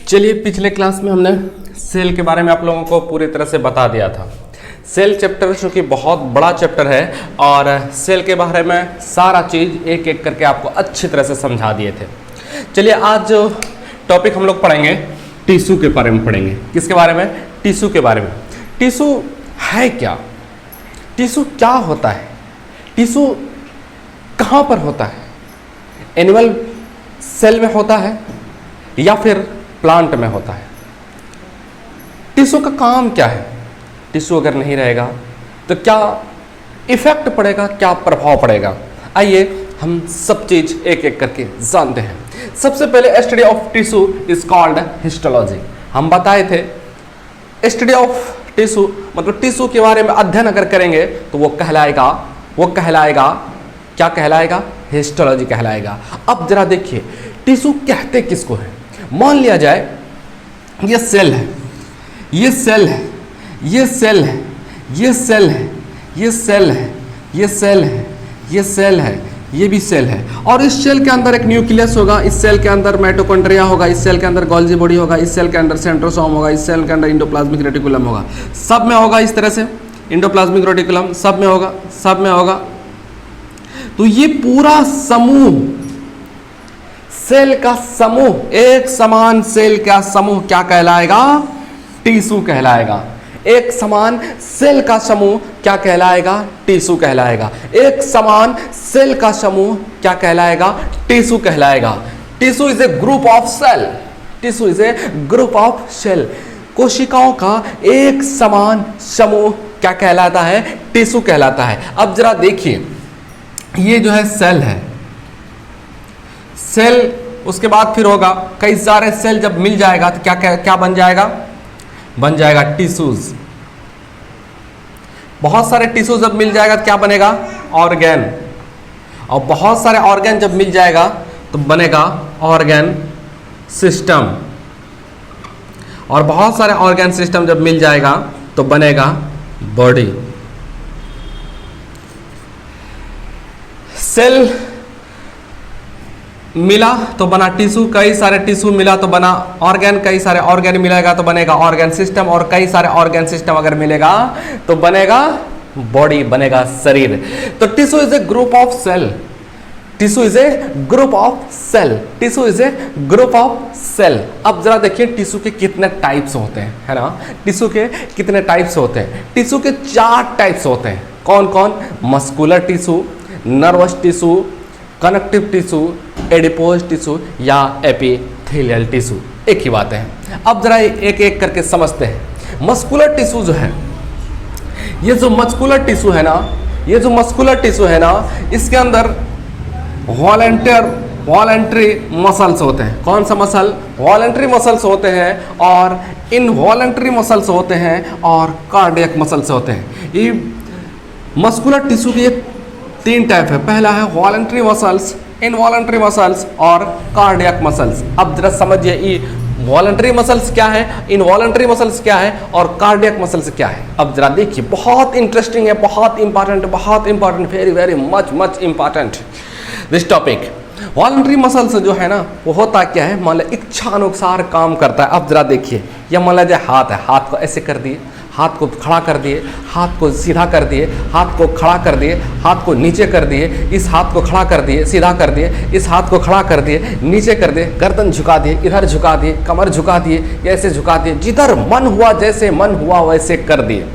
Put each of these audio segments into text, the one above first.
चलिए, पिछले क्लास में हमने सेल के बारे में आप लोगों को पूरी तरह से बता दिया था। सेल चैप्टर चूँकि बहुत बड़ा चैप्टर है और सेल के बारे में सारा चीज़ एक एक करके आपको अच्छी तरह से समझा दिए थे। चलिए, आज जो टॉपिक हम लोग पढ़ेंगे टिश्यू के बारे में पढ़ेंगे। किसके बारे में? टिश्यू के बारे में। टिश्यू है क्या? टिश्यू क्या होता है? टिश्यू कहाँ पर होता है? एनिमल सेल में होता है या फिर प्लांट में होता है? टिश्यू का काम क्या है? टिश्यू अगर नहीं रहेगा तो क्या इफेक्ट पड़ेगा, क्या प्रभाव पड़ेगा? आइए हम सब चीज एक एक करके जानते हैं। सबसे पहले study of tissue is called histology. हम बताए थे स्टडी ऑफ टिश्यू मतलब टिश्यू के बारे में अध्ययन अगर करेंगे तो वो कहलाएगा क्या कहलाएगा? हिस्टोलॉजी कहलाएगा। अब जरा देखिए टिश्यू कहते किसको है। मान लिया जाए ये सेल है, ये सेल है, ये सेल है, ये सेल है, ये सेल है, ये सेल है, ये सेल है, ये भी सेल है और इस सेल के अंदर एक न्यूक्लियस होगा, इस सेल के अंदर माइटोकॉन्ड्रिया होगा, इस सेल के अंदर गोल्जी बॉडी होगा, इस सेल के अंदर सेंट्रोसोम होगा, इस सेल के अंदर एंडोप्लाज्मिक रेटिकुलम होगा। सब में होगा इस तरह से, एंडोप्लाज्मिक रेटिकुलम सब में होगा, सब में होगा। तो ये पूरा समूह, सेल का समूह, एक समान सेल का समूह क्या कहलाएगा? टिश्यू कहलाएगा। एक समान सेल का समूह क्या कहलाएगा? टिश्यू कहलाएगा। एक समान सेल का समूह क्या कहलाएगा? टिश्यू कहलाएगा। Tissue is a group of cell. Tissue is a group of cell. कोशिकाओं का एक समान समूह क्या कहलाता है? टिश्यू कहलाता है। अब जरा देखिए, ये जो है सेल है, सेल उसके बाद फिर होगा कई सारे सेल जब मिल जाएगा तो क्या क्या, क्या बन जाएगा? बन जाएगा टिश्यूज। बहुत सारे टिश्यू जब मिल जाएगा तो क्या बनेगा? ऑर्गेन। और बहुत सारे ऑर्गेन जब मिल जाएगा तो बनेगा ऑर्गेन सिस्टम। और बहुत सारे ऑर्गेन सिस्टम जब मिल जाएगा तो बनेगा बॉडी। सेल मिला तो बना टिश्यू, कई सारे टिश्यू मिला तो बना ऑर्गेन, कई सारे ऑर्गेन मिलेगा तो बनेगा ऑर्गेन सिस्टम, और कई सारे ऑर्गेन सिस्टम अगर मिलेगा तो बनेगा बॉडी, बनेगा शरीर। तो tissue is a group of cell. Tissue is a group of cell. Tissue is a group of cell. अब जरा देखिए टिश्यू के कितने टाइप्स होते हैं, है ना? टिश्यू के कितने टाइप्स होते हैं? टिश्यू के 4 टाइप्स होते हैं। कौन कौन? Muscular tissue, nervous tissue, connective tissue, adipose tissue या एपिथेलियल टिश्यू। एक ही बात है। अब जरा एक एक करके समझते हैं। मस्कुलर टिश्यू जो है, ये जो मस्कुलर टिश्यू है ना, ये जो मस्कुलर टिश्यू है ना, इसके अंदर वॉलंटरी मसल्स होते हैं। कौन सा मसल? वॉलंटरी मसल्स होते हैं, और इनवॉलंटरी मसल्स होते हैं, और कार्डियक मसल्स होते हैं। ये मस्कुलर टिश्यू की 3 टाइप है। पहला है वॉलंटरी मसल्स, इनवॉलंटरी मसल्स और कार्डियक मसल्स। अब जरा समझिए ये वॉलंटरी मसल्स क्या है, इनवॉलंटरी मसल्स क्या है और कार्डियक मसल्स क्या है। अब जरा देखिए, बहुत इंटरेस्टिंग है, बहुत important, very very much important this topic. Voluntary muscles जो है ना, वो होता क्या है? मान लो इच्छा अनुसार काम करता है। अब जरा देखिए, यह मान लीजिए हाथ है, हाथ को ऐसे कर दिए, हाथ को खड़ा कर दिए, हाथ को सीधा कर दिए, हाथ को खड़ा कर दिए, हाथ को नीचे कर दिए, इस हाथ को खड़ा कर दिए, सीधा कर दिए, इस हाथ को खड़ा कर दिए, नीचे कर दिए, गर्दन झुका दिए, इधर झुका दिए, कमर झुका दिए, ऐसे झुका दिए, जिधर मन हुआ, जैसे मन हुआ वैसे कर दिए।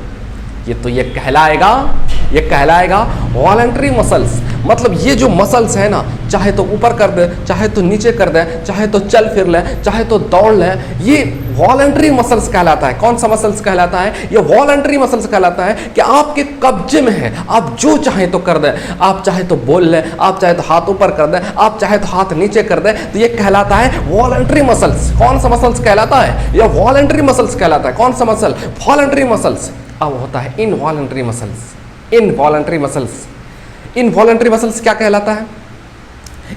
ये कहलाएगा वॉलंटरी मसल्स। मतलब ये जो मसल्स है ना, चाहे तो ऊपर कर दे, चाहे तो नीचे कर दे, चाहे तो चल फिर ले, चाहे तो दौड़ ले, ये वॉलंटरी मसल्स कहलाता है। कौन सा मसल्स कहलाता है? ये वॉलंटरी मसल्स कहलाता है कि आपके कब्जे में है, आप जो चाहे तो कर दे। आप चाहे तो बोल ले, आप चाहे तो हाथ ऊपर कर दे, आप चाहे तो हाथ नीचे कर दे, तो ये कहलाता है वॉलंटरी मसल्स। कौन सा मसल्स कहलाता है? ये वॉलंटरी मसल्स कहलाता है। कौन सा मसल? Voluntary muscles. अब होता है involuntary muscles. Involuntary muscles, involuntary muscles क्या कहलाता है?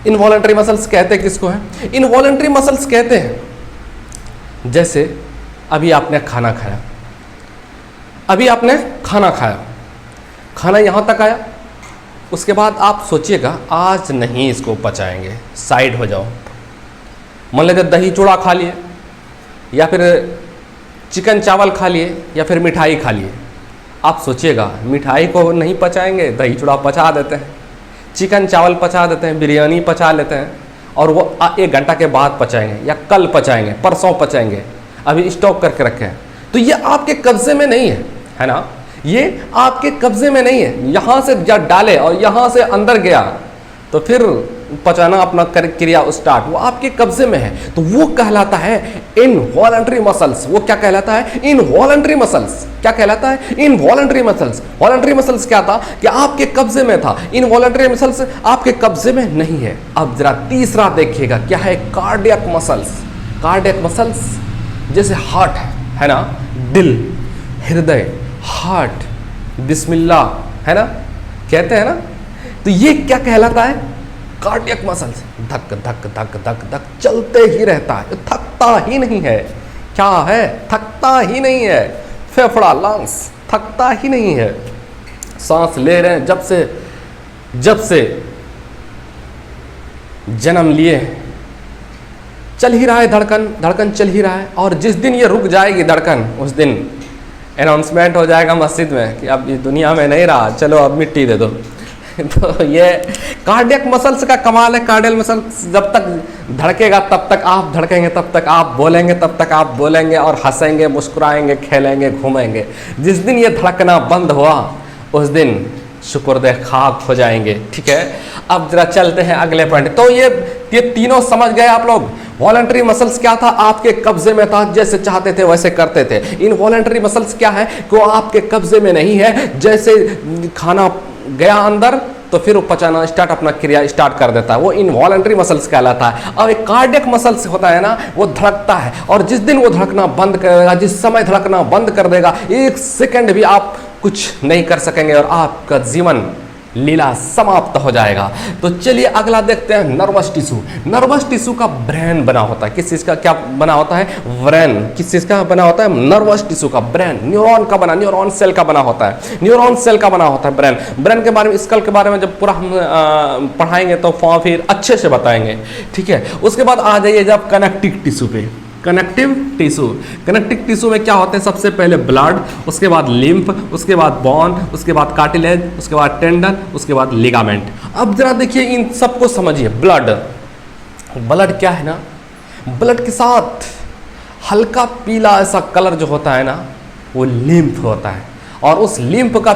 इनवॉलंटरी मसल्स कहते किसको है? इनवॉलंटरी मसल्स कहते हैं जैसे अभी आपने खाना खाया, अभी आपने खाना खाया, खाना यहाँ तक आया, उसके बाद आप सोचिएगा आज नहीं इसको पचाएंगे, साइड हो जाओ। मान लीजिए दही चूड़ा खा लिए, या फिर चिकन चावल खा लिए या फिर मिठाई खा लिए। आप सोचिएगा, मिठाई को नहीं पचाएंगे, दही चूड़ा पचा देते हैं, चिकन चावल पचा देते हैं, बिरयानी पचा लेते हैं, और वो 1 घंटा के बाद पचाएंगे या कल पचाएंगे, परसों पचाएंगे, अभी स्टॉक करके रखे हैं। तो ये आपके कब्जे में नहीं है ना, ये आपके कब्जे में नहीं है। यहाँ से जब डाले और यहाँ से अंदर गया तो फिर पचाना अपना क्रिया स्टार्ट, वो आपके कब्जे में है। तो वो कहलाता है इनवॉलंटरी मसल्स। वो क्या कहलाता है? Involuntary muscles. क्या कहलाता है? Involuntary muscles. वॉलंटरी मसल्स क्या था कि आपके कब्जे में था, इनवॉलंटरी मसल्स आपके कब्जे में नहीं है। अब जरा तीसरा देखिएगा, क्या है? Cardiac muscles. कार्डियक मसल्स जैसे हार्ट है ना, दिल, हृदय, हार्ट, बिस्मिल्लाह है ना, कहते हैं ना, तो ये क्या कहलाता है? Cardiac muscles. धक धक धक धक धक चलते ही रहता है, थकता ही नहीं है। क्या है? थकता ही नहीं है। फेफड़ा, लंग्स थकता ही नहीं है। सांस ले रहे हैं जब से जन्म लिए, चल ही रहा है, धड़कन चल ही रहा है। और जिस दिन ये रुक जाएगी धड़कन, उस दिन अनाउंसमेंट हो जाएगा मस्जिद में कि अब ये दुनिया में नहीं रहा, चलो अब मिट्टी दे दो। तो ये कार्डियक मसल्स का कमाल है। कार्डियक मसल्स जब तक धड़केगा तब तक आप धड़केंगे, तब तक आप बोलेंगे, तब तक आप बोलेंगे और हंसेंगे, मुस्कुराएंगे, खेलेंगे, घूमेंगे। जिस दिन ये धड़कना बंद हुआ उस दिन शुक्र खाक हो जाएंगे। ठीक है, अब जरा चलते हैं अगले पॉइंट। तो ये तीनों समझ गए आप लोग। वॉलंटरी मसल्स क्या था? आपके कब्जे में था, जैसे चाहते थे वैसे करते थे। इनवॉलंटरी मसल्स क्या है? कि वो आपके कब्जे में नहीं है, जैसे खाना गया अंदर तो फिर वो पचाना स्टार्ट, अपना क्रिया स्टार्ट कर देता है, वो इनवॉलंटरी मसल्स कहलाता है। और एक कार्डियक मसल्स होता है ना, वो धड़कता है, और जिस दिन वो धड़कना बंद कर देगा, जिस समय धड़कना बंद कर देगा, 1 सेकंड भी आप कुछ नहीं कर सकेंगे और आपका जीवन लीला समाप्त हो जाएगा। तो चलिए अगला देखते हैं, नर्वस टिश्यू। नर्वस टिश्यू का ब्रेन बना होता है। किस चीज़ का क्या बना होता है? ब्रेन। किस चीज़ का बना होता है? नर्वस टिश्यू का ब्रेन। न्यूरॉन का बना, न्यूरॉन सेल का बना होता है। न्यूरॉन सेल का बना होता है ब्रेन। ब्रेन के बारे में, स्कल के बारे में जब पूरा हम पढ़ाएंगे तो फिर अच्छे से बताएंगे। ठीक है, उसके बाद आ जाइए जब कनेक्टिव टिश्यू पे। कनेक्टिव टिश्यू, कनेक्टिव टिश्यू में क्या होते हैं? सबसे पहले ब्लड, उसके बाद लिम्फ, उसके बाद बोन, उसके बाद कार्टिलेज, उसके बाद टेंडन, उसके बाद लिगामेंट। अब जरा देखिए इन सबको समझिए। ब्लड, ब्लड क्या है ना, ब्लड के साथ हल्का पीला ऐसा कलर जो होता है ना, वो लिम्फ होता है। और उस लिम्फ का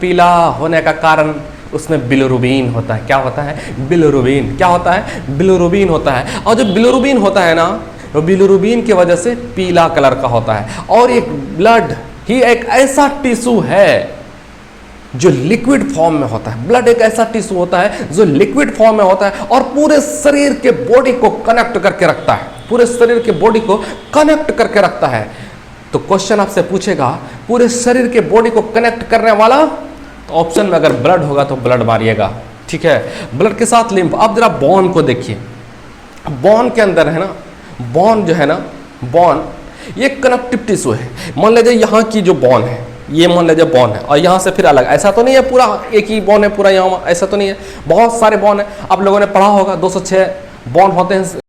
पीला होने का कारण उसमें बिलिरुबिन होता है। क्या होता है? बिलिरुबिन। क्या होता है? बिलिरुबिन होता है। और जो बिलिरुबिन होता है ना, तो बिलिरुबिन की वजह से पीला कलर का होता है। और एक ब्लड ही एक ऐसा टिश्यू है जो लिक्विड फॉर्म में होता है। ब्लड एक ऐसा टिश्यू होता है जो लिक्विड फॉर्म में होता है और पूरे शरीर के बॉडी को कनेक्ट करके रखता है। पूरे शरीर के बॉडी को कनेक्ट करके रखता है। तो क्वेश्चन आपसे पूछेगा, पूरे शरीर के बॉडी को कनेक्ट करने वाला, तो ऑप्शन में अगर ब्लड होगा तो ब्लड मारिएगा। ठीक है, ब्लड के साथ लिम्फ। अब जरा बोन को देखिए। बोन के अंदर है ना, बोन जो है ना, बोन ये कनेक्टिव टिश्यू है। मान लीजिए यहाँ की जो बोन है, ये मान लीजिए बोन है, और यहाँ से फिर अलग, ऐसा तो नहीं है पूरा एक ही बोन है पूरा यहाँ, ऐसा तो नहीं है, बहुत सारे बोन है। आप लोगों ने पढ़ा होगा 206 बोन होते हैं